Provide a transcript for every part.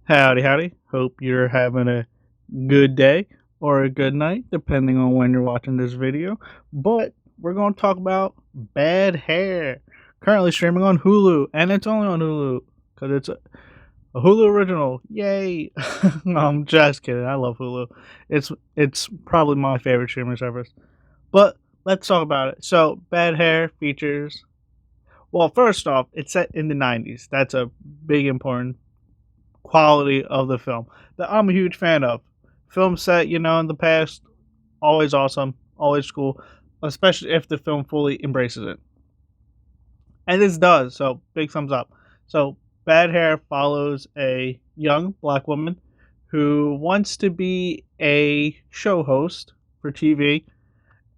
Howdy, howdy. Hope you're having a good day or a good night, depending on when you're watching this video. But we're going to talk about Bad Hair, currently streaming on Hulu, and it's only on Hulu because it's a Hulu original. Yay! No, I'm just kidding. I love Hulu. It's probably my favorite streaming service. But let's talk about it. So, Bad Hair features. Well, first off, it's set in the 90s. That's a big important quality of the film that I'm a huge fan of. Film set, in the past, always awesome, always cool, especially if the film fully embraces it. And this does, so big thumbs up. So, Bad Hair follows a young black woman who wants to be a show host for TV,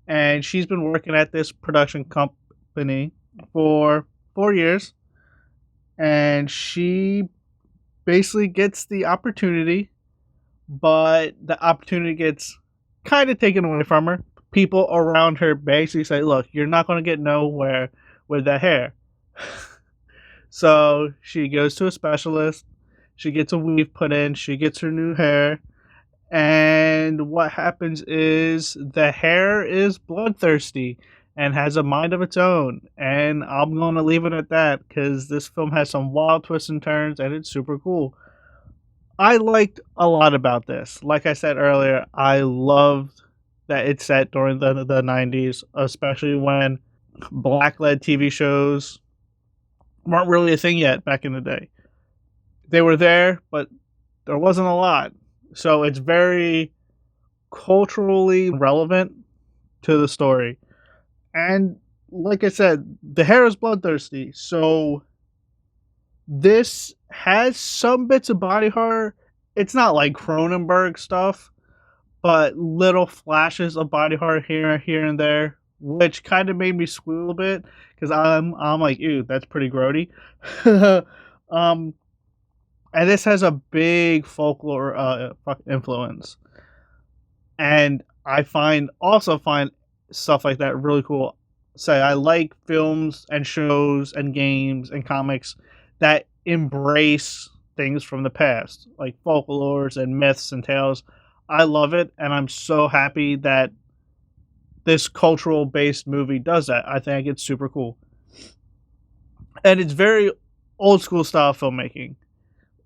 and she's been working at this production company for 4 years, and she basically gets the opportunity, but the opportunity gets kind of taken away from her. People around her basically say, "Look, you're not going to get nowhere with that hair." So she goes to a specialist. She gets a weave put in. She gets her new hair. And what happens is the hair is bloodthirsty and has a mind of its own. And I'm going to leave it at that because this film has some wild twists and turns and it's super cool. I liked a lot about this. Like I said earlier, I loved that it's set during the 90s, especially when black led TV shows weren't really a thing yet back in the day. They were there, but there wasn't a lot. So it's very culturally relevant to the story. And like I said, the hair is bloodthirsty. So this has some bits of body horror. It's not like Cronenberg stuff, but little flashes of body horror here and there, which kind of made me squeal a bit because I'm like, ew, that's pretty grody. um, and this has a big folklore influence, and I find stuff like that really cool. Say I like films and shows and games and comics that embrace things from the past, like folklores and myths and tales. I love it, and I'm so happy that this cultural based movie does that. I think it's super cool. And it's very old school style filmmaking.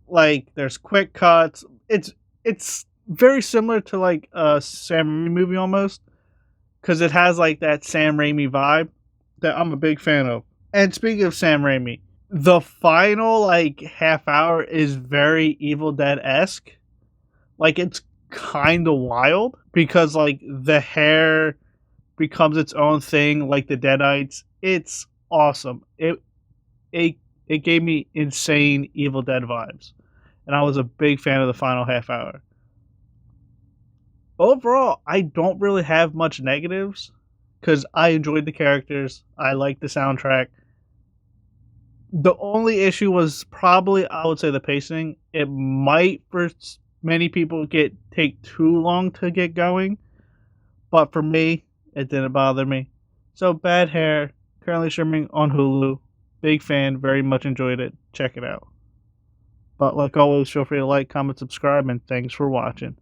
Like there's quick cuts. It's very similar to like a Sam Raimi movie almost because it has like that Sam Raimi vibe that I'm a big fan of. And speaking of Sam Raimi, the final like half hour is very Evil Dead esque. Like it's kind of wild because like the hair becomes its own thing, like the Deadites. It's awesome. It it gave me insane Evil Dead vibes, and I was a big fan of the final half hour. Overall, I don't really have much negatives because I enjoyed the characters. I liked the soundtrack. The only issue was probably, I would say, the pacing. It might for many people take too long to get going, but for me, it didn't bother me. So, Bad Hair, currently streaming on Hulu. Big fan, very much enjoyed it. Check it out. But like always, feel free to like, comment, subscribe, and thanks for watching.